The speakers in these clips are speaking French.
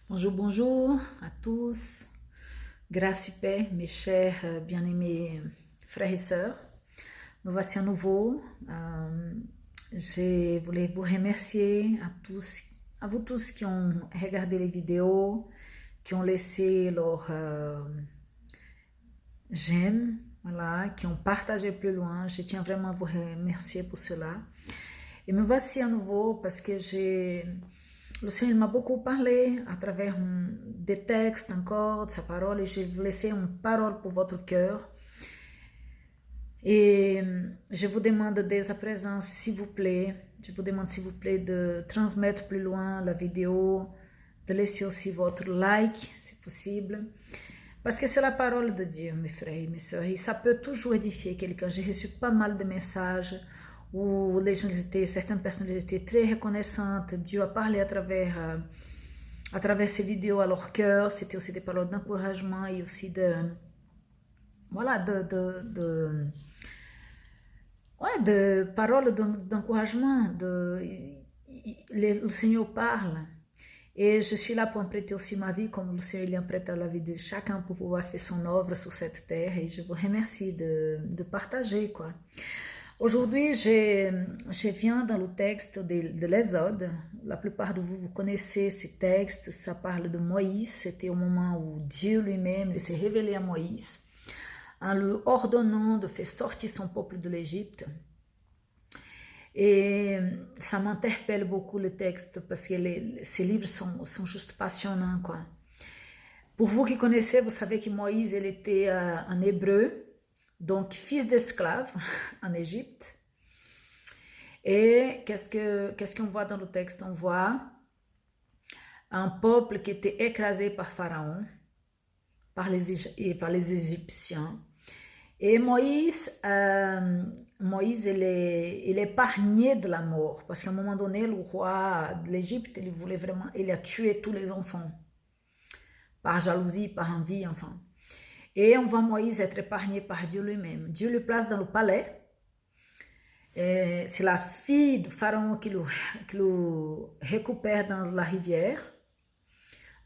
Bonjour, bonjour à tous. Grâce et paix, mes chers bien-aimés frères et sœurs. Nous voici à nouveau. Je voulais vous remercier à vous tous qui ont regardé les vidéos, qui ont laissé leur j'aime, voilà, qui ont partagé plus loin. Je tiens vraiment à vous remercier pour cela. Et me voici à nouveau parce que le Seigneur m'a beaucoup parlé à travers des textes encore, de sa parole, et je vais vous laisser une parole pour votre cœur. Et je vous demande dès à présent, s'il vous plaît, je vous demande s'il vous plaît de transmettre plus loin la vidéo, de laisser aussi votre like, si possible. Parce que c'est la parole de Dieu, mes frères et mes sœurs, et ça peut toujours édifier quelqu'un. J'ai reçu pas mal de messages où les gens certaines personnes étaient très reconnaissantes. Dieu a parlé à travers ces vidéos à leur cœur. C'était aussi des paroles d'encouragement et aussi voilà, de paroles d'encouragement. Le Seigneur parle. Et je suis là pour prêter aussi ma vie, comme le Seigneur il prête la vie de chacun pour pouvoir faire son œuvre sur cette terre. Et je vous remercie de partager, quoi. Aujourd'hui, je viens dans le texte de l'Exode. La plupart de vous, vous connaissez ces textes. Ça parle de Moïse. C'était au moment où Dieu lui-même s'est révélé à Moïse en lui ordonnant de faire sortir son peuple de l'Égypte. Et ça m'interpelle beaucoup le texte parce que ces livres sont juste passionnants, quoi. Pour vous qui connaissez, vous savez que Moïse, il était un hébreu, donc fils d'esclave en Égypte. Et qu'est-ce qu'on voit dans le texte? On voit un peuple qui était écrasé par Pharaon, par les Égyptiens. Et Moïse, il est épargné de la mort, parce qu'à un moment donné, le roi de l'Égypte, il a tué tous les enfants, par jalousie, par envie, enfin. Et on voit Moïse être épargné par Dieu lui-même. Dieu le place dans le palais. C'est la fille de Pharaon qui le récupère dans la rivière.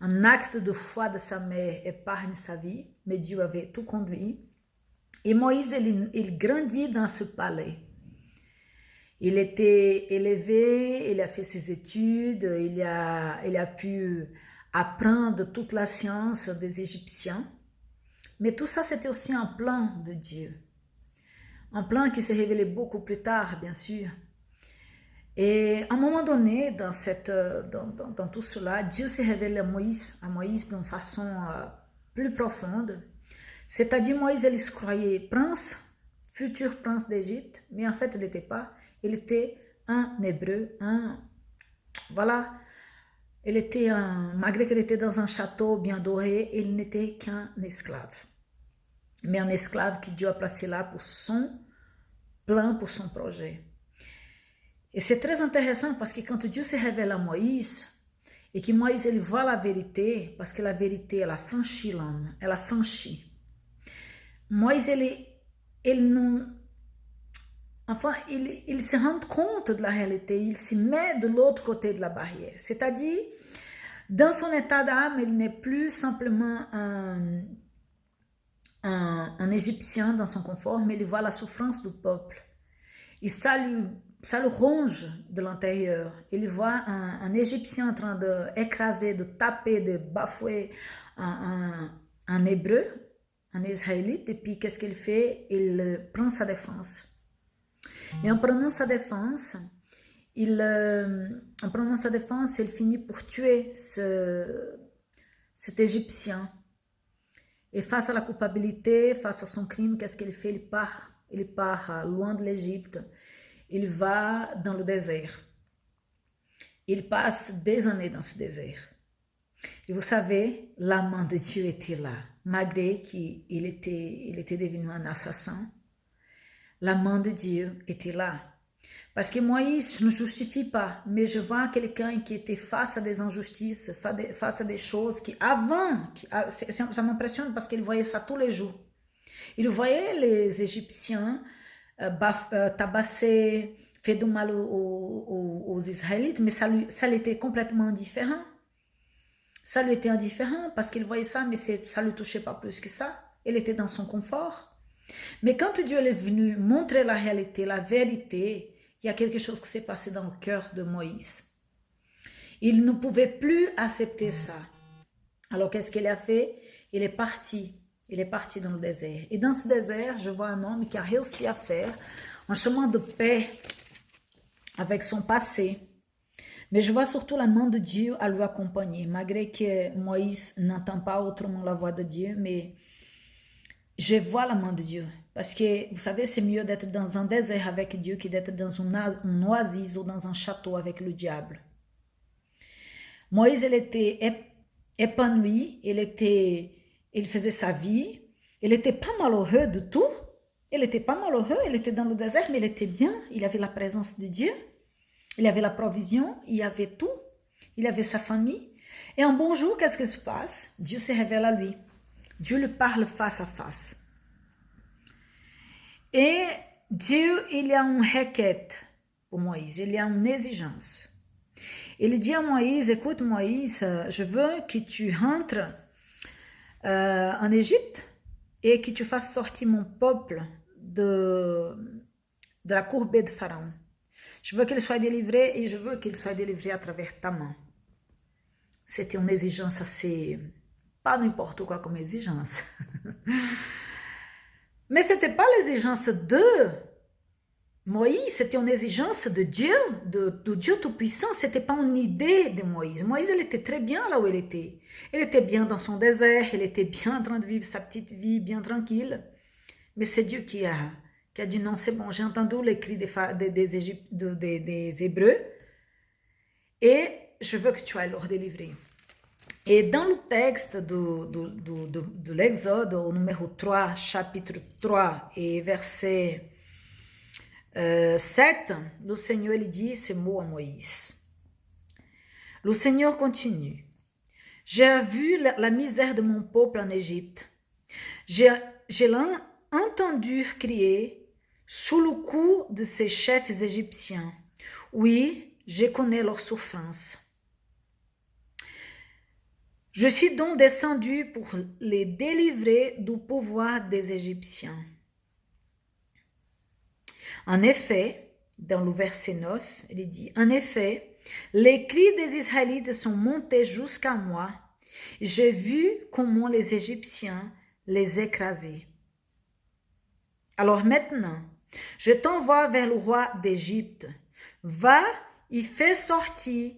Un acte de foi de sa mère épargne sa vie, mais Dieu avait tout conduit. Et Moïse, il grandit dans ce palais. Il était élevé, il a fait ses études, il a pu apprendre toute la science des Égyptiens. Mais tout ça, c'était aussi un plan de Dieu. Un plan qui s'est révélé beaucoup plus tard, bien sûr. Et à un moment donné, dans tout cela, Dieu s'est révélé à Moïse d'une façon plus profonde. C'est-à-dire, Moïse, il se croyait prince, futur prince d'Égypte, mais en fait, il n'était pas. Il était un hébreu, voilà. Malgré qu'il était dans un château bien doré, il n'était qu'un esclave. Mais un esclave que Dieu a placé là pour son plan, pour son projet. Et c'est très intéressant parce que quand Dieu se révèle à Moïse, et que Moïse, il voit la vérité, parce que la vérité, elle a franchi l'homme, elle a franchi. Moïse, il se rend compte de la réalité, il se met de l'autre côté de la barrière. C'est-à-dire, dans son état d'âme, il n'est plus simplement un Égyptien dans son confort, mais il voit la souffrance du peuple. Et ça le ronge de l'intérieur. Il voit un Égyptien en train d'écraser, de taper, de bafouer un Hébreu, un Israélite, et puis qu'est-ce qu'il fait? Il prend sa défense. Et en prenant sa défense, il finit pour tuer cet Égyptien. Et face à la culpabilité, face à son crime, qu'est-ce qu'il fait? Il part loin de l'Égypte. Il va dans le désert. Il passe des années dans ce désert. Et vous savez, la main de Dieu était là. Malgré qu'il était devenu un assassin, la main de Dieu était là. Parce que Moïse, je ne justifie pas, mais je vois quelqu'un qui était face à des injustices, face à des choses qui avant, ça m'impressionne parce qu'il voyait ça tous les jours. Il voyait les Égyptiens tabasser, faire du mal aux Israélites, mais ça lui était complètement indifférent. Ça lui était indifférent parce qu'il voyait ça, mais ça ne le touchait pas plus que ça. Il était dans son confort. Mais quand Dieu est venu montrer la réalité, la vérité, il y a quelque chose qui s'est passé dans le cœur de Moïse. Il ne pouvait plus accepter ça. Alors qu'est-ce qu'il a fait? Il est parti. Il est parti dans le désert. Et dans ce désert, je vois un homme qui a réussi à faire un chemin de paix avec son passé. Mais je vois surtout la main de Dieu à lui accompagner, malgré que Moïse n'entend pas autrement la voix de Dieu, mais je vois la main de Dieu. Parce que, vous savez, c'est mieux d'être dans un désert avec Dieu que d'être dans une oasis ou dans un château avec le diable. Moïse, il était épanoui, il faisait sa vie, il n'était pas malheureux du tout. Il n'était pas malheureux, il était dans le désert, mais il était bien, il avait la présence de Dieu. Il avait la provision, il avait tout, il avait sa famille. Et un bon jour, qu'est-ce qui se passe? Dieu se révèle à lui. Dieu lui parle face à face. Et Dieu, il y a une requête pour Moïse, il y a une exigence. Il dit à Moïse, écoute Moïse, je veux que tu rentres en Égypte et que tu fasses sortir mon peuple de la courbée de Pharaon. Je veux qu'il soit délivré et je veux qu'il soit délivré à travers ta main. C'était une exigence assez... Pas n'importe quoi comme exigence. Mais ce n'était pas l'exigence de Moïse, c'était une exigence de Dieu, de Dieu Tout-Puissant. Ce n'était pas une idée de Moïse. Moïse, il était très bien là où il était. Il était bien dans son désert, il était bien en train de vivre sa petite vie, bien tranquille. Mais c'est Dieu qui a dit non, c'est bon, j'ai entendu les cris des Hébreux et je veux que tu ailles leur délivrer. Et dans le texte de l'Exode, au numéro 3, chapitre 3 et verset 7, le Seigneur il dit ces mots à Moïse. Le Seigneur continue. J'ai vu la misère de mon peuple en Égypte. J'ai entendu crier sous le coup de ces chefs égyptiens. Oui, je connais leur souffrance. Je suis donc descendu pour les délivrer du pouvoir des Égyptiens. En effet, dans le verset 9, il dit, en effet, les cris des Israélites sont montés jusqu'à moi. J'ai vu comment les Égyptiens les écrasaient. Alors maintenant, je t'envoie vers le roi d'Égypte. Va y faire sortir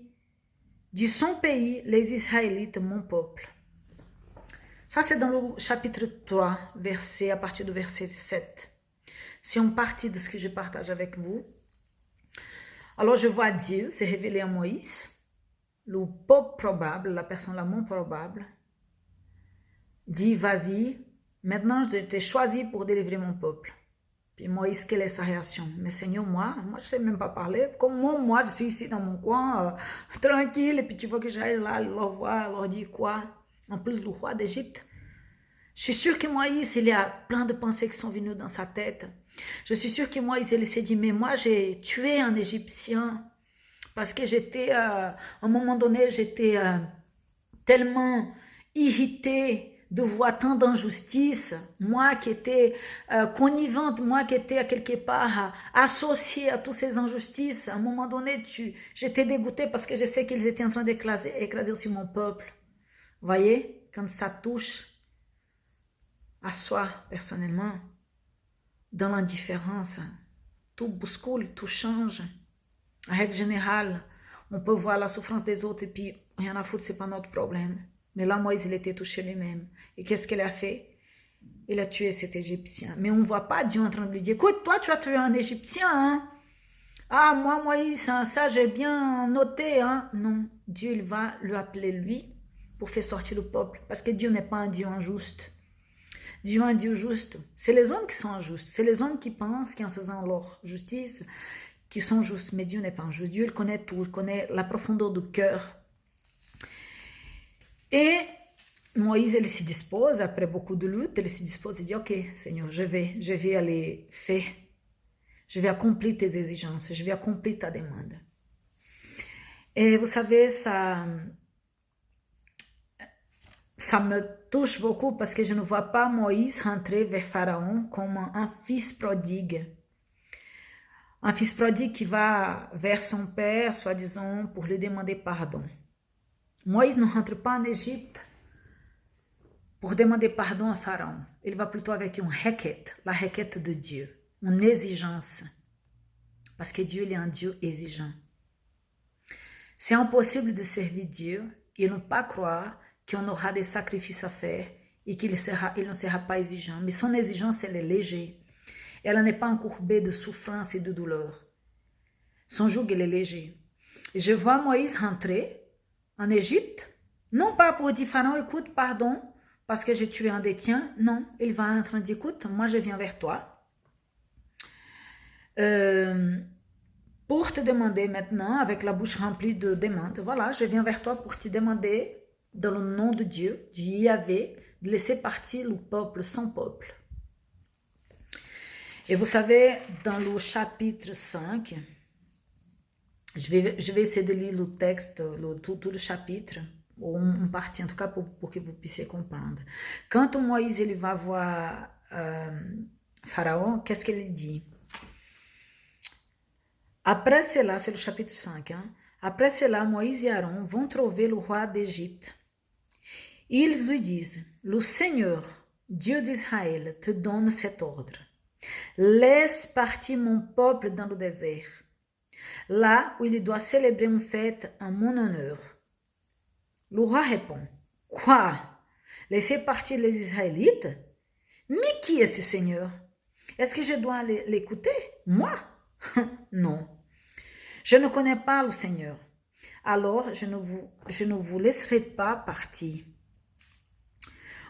de son pays les Israélites, mon peuple. Ça, c'est dans le chapitre 3, à partir du verset 7. C'est une partie de ce que je partage avec vous. Alors, je vois Dieu se révéler à Moïse, le peuple probable, la personne la moins probable, dit, vas-y, maintenant je t'ai choisi pour délivrer mon peuple. Puis Moïse, quelle est sa réaction? Mais Seigneur, moi je ne sais même pas parler. Comment moi, je suis ici dans mon coin, tranquille, et puis tu veux que j'aille là, leur voir, leur dire quoi? En plus, le roi d'Égypte. Je suis sûre que Moïse, il y a plein de pensées qui sont venues dans sa tête. Je suis sûre que Moïse, il s'est dit, mais moi, j'ai tué un Égyptien parce que j'étais, à un moment donné, j'étais tellement irritée de voir tant d'injustice, moi qui étais connivente, moi qui étais quelque part associée à toutes ces injustices, à un moment donné, j'étais dégoûtée parce que je sais qu'ils étaient en train d'écraser aussi mon peuple. Vous voyez, quand ça touche à soi, personnellement, dans l'indifférence, tout bouscule, tout change. En règle générale, on peut voir la souffrance des autres et puis rien à foutre, c'est pas notre problème. Mais là, Moïse, il était touché lui-même. Et qu'est-ce qu'il a fait? Il a tué cet Égyptien. Mais on ne voit pas Dieu en train de lui dire, écoute, toi, tu as tué un Égyptien, hein? Ah, moi, Moïse, ça, j'ai bien noté, hein? Non, Dieu, il va lui appeler lui pour faire sortir le peuple. Parce que Dieu n'est pas un Dieu injuste. Dieu est un Dieu juste. C'est les hommes qui sont injustes. C'est les hommes qui pensent qu'en faisant leur justice, qui sont justes. Mais Dieu n'est pas injuste. Dieu, il connaît tout. Il connaît la profondeur du cœur. Et Moïse, il s'y dispose, après beaucoup de lutte, il s'y dispose et dit, ok, Seigneur, je vais aller faire. Je vais accomplir tes exigences. Je vais accomplir ta demande. Et vous savez, ça... ça me touche beaucoup parce que je ne vois pas Moïse rentrer vers Pharaon comme un fils prodigue. Un fils prodigue qui va vers son père, soi-disant, pour lui demander pardon. Moïse ne rentre pas en Égypte pour demander pardon à Pharaon. Il va plutôt avec une requête, la requête de Dieu, une exigence. Parce que Dieu il est un Dieu exigeant. C'est impossible de servir Dieu et ne pas croire qu'on aura des sacrifices à faire et qu'il ne sera pas exigeant. Mais son exigence, elle est légère. Elle n'est pas encourbée de souffrance et de douleur. Son joug, il est léger. Et je vois Moïse rentrer en Égypte, non pas pour dire Pharaon, écoute, pardon, parce que j'ai tué un des tiens. Non, il va entrer et dire, écoute, moi je viens vers toi. Pour te demander maintenant, avec la bouche remplie de demandes, voilà, je viens vers toi pour te demander, dans le nom de Dieu, de Yahvé, de laisser partir le peuple, son peuple. Et vous savez, dans le chapitre 5, je vais essayer de lire le texte, tout le chapitre, ou une partie en tout cas, pour que vous puissiez comprendre. Quand Moïse il va voir Pharaon, qu'est-ce qu'il dit? Après cela, c'est le chapitre 5, hein? Après cela, Moïse et Aaron vont trouver le roi d'Égypte. Ils lui disent, le Seigneur, Dieu d'Israël, te donne cet ordre. Laisse partir mon peuple dans le désert, là où il doit célébrer une fête en mon honneur. Le roi répond, quoi? Laisser partir les Israélites? Mais qui est ce Seigneur? Est-ce que je dois l'écouter? Moi? Non. Je ne connais pas le Seigneur. Alors, je ne vous laisserai pas partir.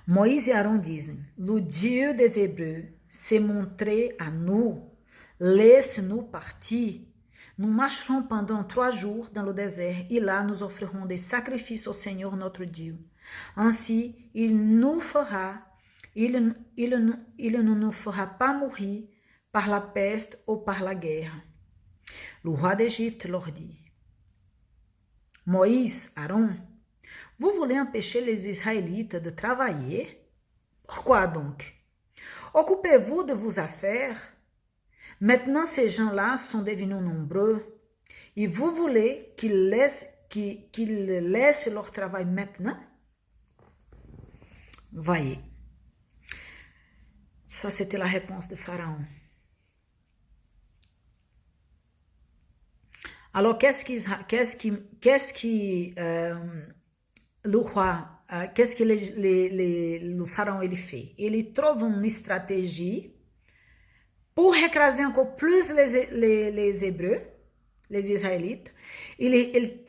Moïse et Aaron disent, le Dieu des Hébreux s'est montré à nous. Laisse-nous partir. Nous marcherons pendant 3 jours dans le désert et là nous offrirons des sacrifices au Seigneur notre Dieu. Ainsi, il ne nous fera pas mourir par la peste ou par la guerre. Le roi d'Égypte leur dit, Moïse, Aaron, vous voulez empêcher les Israélites de travailler? Pourquoi donc? Occupez-vous de vos affaires. Maintenant, ces gens-là sont devenus nombreux et vous voulez qu'ils laissent leur travail maintenant? Voyez, ça c'était la réponse de Pharaon. Alors, qu'est-ce que le Pharaon il fait? Il trouve une stratégie pour écraser encore plus les Hébreux, les Israélites. Il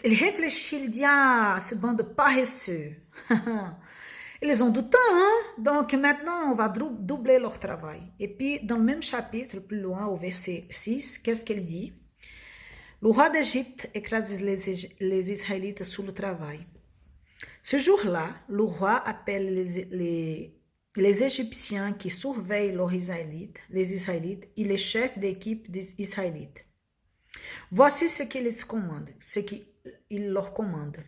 réfléchit, il dit, ah, ce bande de paresseux. Ils ont du temps, hein? Donc maintenant, on va doubler leur travail. Et puis, dans le même chapitre, plus loin, au verset 6, qu'est-ce qu'il dit? Le roi d'Égypte écrase les Israélites sous le travail. Ce jour-là, le roi appelle les Égyptiens qui surveillent les Israélites et les chefs d'équipe des Israélites. Voici ce qu'il leur commande.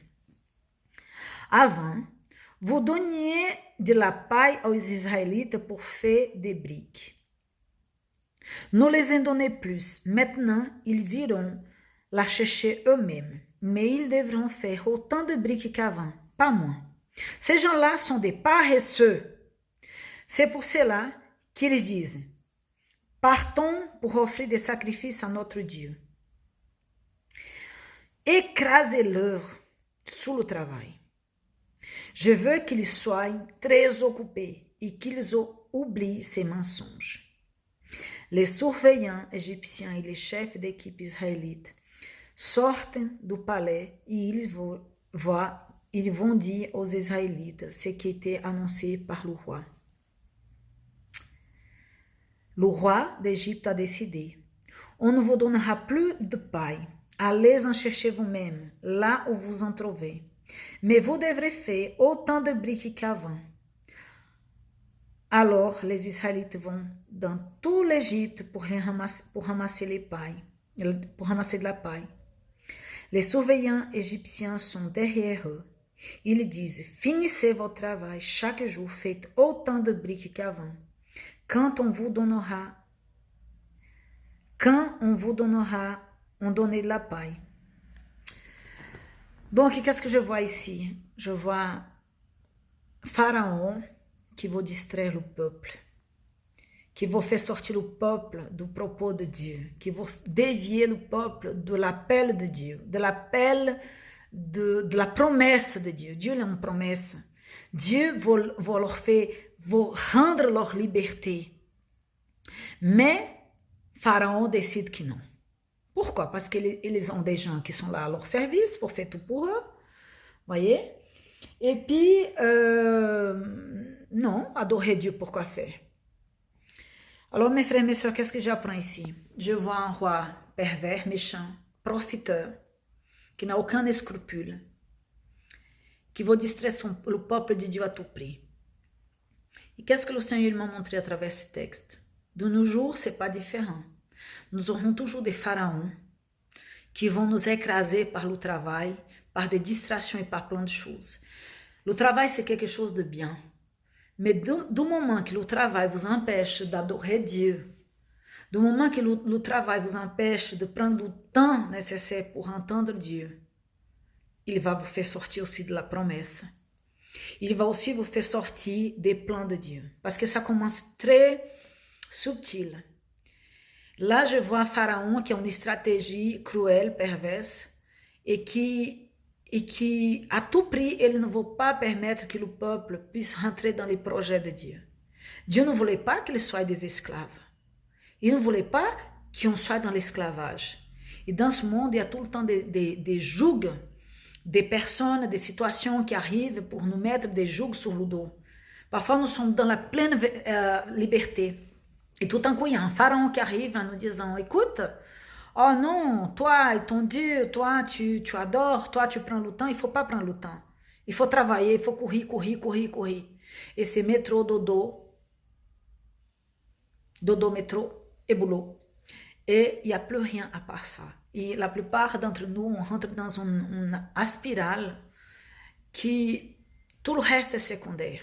Avant, vous donniez de la paille aux Israélites pour faire des briques. Ne les en donnez plus. Maintenant, ils iront la chercher eux-mêmes, mais ils devront faire autant de briques qu'avant, pas moins. Ces gens-là sont des paresseux. C'est pour cela qu'ils disent, partons pour offrir des sacrifices à notre Dieu. Écrasez-leur sous le travail. Je veux qu'ils soient très occupés et qu'ils oublient ces mensonges. Les surveillants égyptiens et les chefs d'équipe israélites sortent du palais et ils vont dire aux Israélites ce qui était annoncé par le roi. Le roi d'Égypte a décidé, on ne vous donnera plus de paille, allez en chercher vous-même, là où vous en trouvez, mais vous devrez faire autant de briques qu'avant. Alors les Israélites vont dans tout l'Égypte pour ramasser de la paille. Les surveillants égyptiens sont derrière eux Ils disent, finissez votre travail chaque jour, faites autant de briques qu'avant. Quand on vous donnera, on donnez de la paille. Donc, qu'est-ce que je vois ici? Je vois Pharaon qui veut distraire le peuple, qui veut faire sortir le peuple du propos de Dieu, qui veut dévier le peuple de l'appel de Dieu, de l'appel de la promesse de Dieu. Dieu est une promesse. Dieu veut rendre leur liberté. Mais Pharaon décide que non. Pourquoi? Parce qu'ils ont des gens qui sont là à leur service pour faire tout pour eux. Voyez? Et puis, non, adorer Dieu, pourquoi faire? Alors, mes frères et mes sœurs, qu'est-ce que j'apprends ici? Je vois un roi pervers, méchant, profiteur, qui n'a aucun scrupule, qui veut distraire le peuple de Dieu à tout prix. Et qu'est-ce que le Seigneur m'a montré à travers ce texte? De nos jours, ce n'est pas différent. Nous aurons toujours des pharaons qui vont nous écraser par le travail, par des distractions et par plein de choses. Le travail, c'est quelque chose de bien. Mais du moment que le travail vous empêche d'adorer Dieu, du moment que le travail vous empêche de prendre le temps nécessaire pour entendre Dieu, il va vous faire sortir aussi de la promesse. Il va aussi vous faire sortir des plans de Dieu. Parce que ça commence très subtil. Là, je vois un pharaon qui a une stratégie cruelle, perverse, et qui, à tout prix, il ne veut pas permettre que le peuple puisse rentrer dans les projets de Dieu. Dieu ne voulait pas qu'ils soient des esclaves. Il ne voulait pas qu'on soit dans l'esclavage. Et dans ce monde, il y a tout le temps des jougs, des personnes, des situations qui arrivent pour nous mettre des jougs sur le dos. Parfois, nous sommes dans la pleine liberté. Et tout d'un coup, il y a un pharaon qui arrive en nous disant, écoute, oh non, toi et ton Dieu, toi tu adores, toi tu prends le temps, il ne faut pas prendre le temps. Il faut travailler, il faut courir. Et c'est métro, dodo, métro et boulot. Et il n'y a plus rien à part ça. Et la plupart d'entre nous, on rentre dans une spirale qui, tout le reste est secondaire.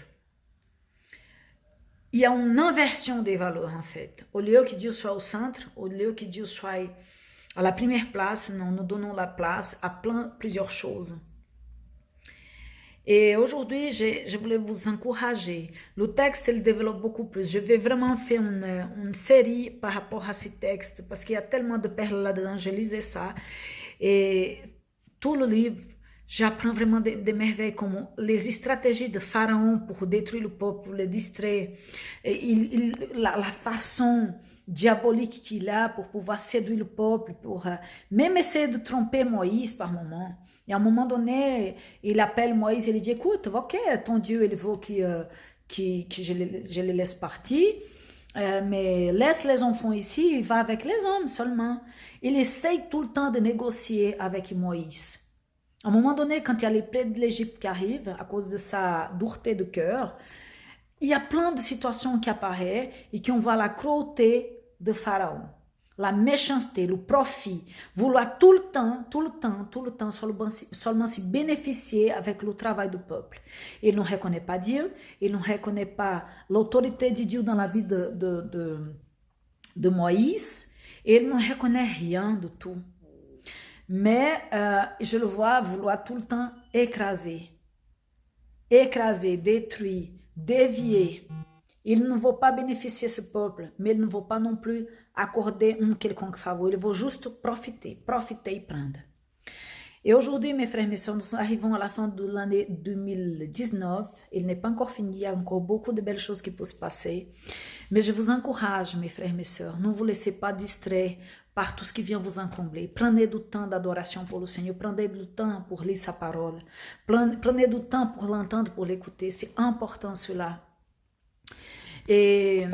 Il y a une inversion des valeurs en fait. Au lieu que Dieu soit au centre, au lieu que Dieu soit à la première place, non, nous donnons la place à plusieurs choses. Et aujourd'hui, je voulais vous encourager. Le texte, il développe beaucoup plus. Je vais vraiment faire une série par rapport à ce texte, parce qu'il y a tellement de perles là-dedans. Je lisais ça. Et tout le livre, j'apprends vraiment des merveilles, comme les stratégies de Pharaon pour détruire le peuple, pour le distraire. Et la façon diabolique qu'il a pour pouvoir séduire le peuple, pour même essayer de tromper Moïse par moment. Et à un moment donné, il appelle Moïse et il dit, écoute, ok, ton Dieu, il veut que je les laisse partir, mais laisse les enfants ici, il va avec les hommes seulement. Il essaye tout le temps de négocier avec Moïse. À un moment donné, quand il y a les plaies de l'Égypte qui arrivent, à cause de sa dureté de cœur, il y a plein de situations qui apparaissent et qui on voit la cruauté de Pharaon. La méchanceté, le profit, vouloir tout le temps, seulement se bénéficier avec le travail du peuple. Il ne reconnaît pas Dieu, il ne reconnaît pas l'autorité de Dieu dans la vie de Moïse, et il ne reconnaît rien de tout. Mais je le vois vouloir tout le temps écraser, détruire, dévier. Il ne veut pas bénéficier ce peuple, mais il ne veut pas non plus accorder un quelconque faveur. Il veut juste profiter et prendre. Et aujourd'hui, mes frères et mes sœurs, nous arrivons à la fin de l'année 2019. Il n'est pas encore fini, il y a encore beaucoup de belles choses qui peuvent se passer. Mais je vous encourage, mes frères et mes sœurs, ne vous laissez pas distraire par tout ce qui vient vous encombrer. Prenez du temps d'adoration pour le Seigneur. Prenez du temps pour lire sa parole. Prenez du temps pour l'entendre, pour l'écouter. C'est important cela. Et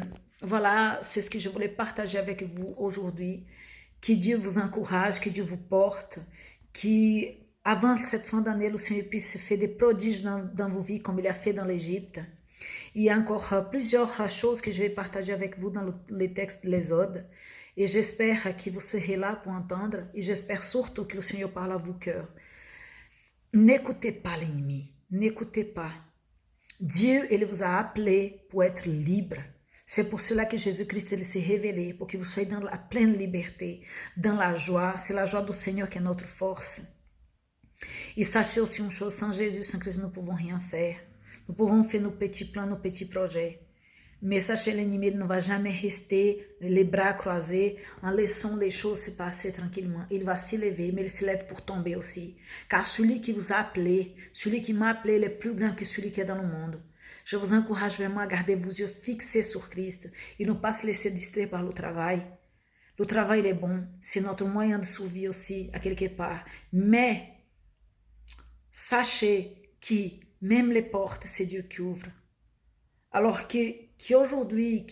voilà, c'est ce que je voulais partager avec vous aujourd'hui. Que Dieu vous encourage, que Dieu vous porte, qu'avant cette fin d'année, le Seigneur puisse faire des prodiges dans vos vies comme il a fait dans l'Égypte. Il y a encore plusieurs choses que je vais partager avec vous dans les textes de l'Exode. Et j'espère que vous serez là pour entendre. Et j'espère surtout que le Seigneur parle à vos cœurs. N'écoutez pas l'ennemi. N'écoutez pas. Dieu, il vous a appelé pour être libre. C'est pour cela que Jésus-Christ il s'est révélé, pour que vous soyez dans la pleine liberté, dans la joie. C'est la joie du Seigneur qui est notre force. Et sachez aussi une chose, sans Jésus, sans Christ, nous ne pouvons rien faire. Nous pouvons faire nos petits plans, nos petits projets. Mais sachez, l'ennemi ne va jamais rester les bras croisés en laissant les choses se passer tranquillement. Il va se lever, mais il se lève pour tomber aussi. Car celui qui vous a appelé, celui qui m'a appelé, il est plus grand que celui qui est dans le monde. Je vous encourage vraiment à garder vos yeux fixés sur Christ et ne pas se laisser distraire par le travail. Le travail est bon, c'est notre moyen de survie aussi, à quelque part. Mais sachez que même les portes, c'est Dieu qui ouvre. Alors qu'aujourd'hui,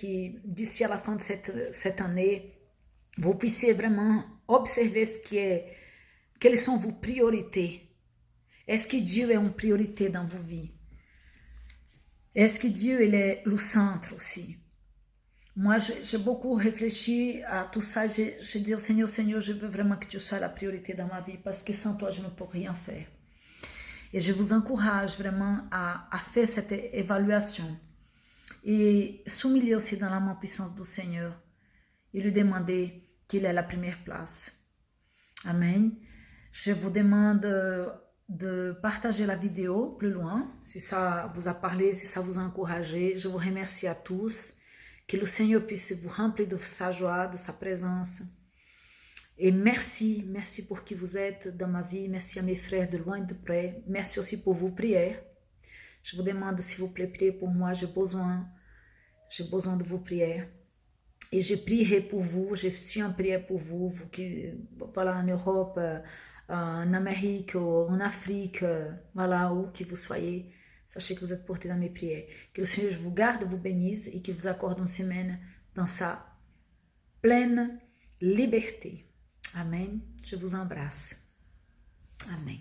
d'ici à la fin de cette année, vous puissiez vraiment observer quelles sont vos priorités. Est-ce que Dieu est une priorité dans vos vies? Est-ce que Dieu il est le centre aussi? Moi, j'ai beaucoup réfléchi à tout ça. J'ai dit au Seigneur, Seigneur, je veux vraiment que tu sois la priorité dans ma vie, parce que sans toi, je ne peux rien faire. Et je vous encourage vraiment à faire cette évaluation. Et s'humilier aussi dans la main puissante du Seigneur. Et lui demander qu'il ait la première place. Amen. Je vous demande de partager la vidéo plus loin, si ça vous a parlé, si ça vous a encouragé. Je vous remercie à tous. Que le Seigneur puisse vous remplir de sa joie, de sa présence. Et merci pour qui vous êtes dans ma vie. Merci à mes frères de loin et de près. Merci aussi pour vos prières. Je vous demande, s'il vous plaît, priez pour moi. J'ai besoin de vos prières. Et je prierai pour vous. Je suis en prière pour vous. Vous qui, voilà, en Europe, en Amérique, en Afrique, voilà, où que vous soyez. Sachez que vous êtes portés dans mes prières. Que le Seigneur vous garde, vous bénisse et qu'il vous accorde une semaine dans sa pleine liberté. Amen. Je vous embrasse. Amen.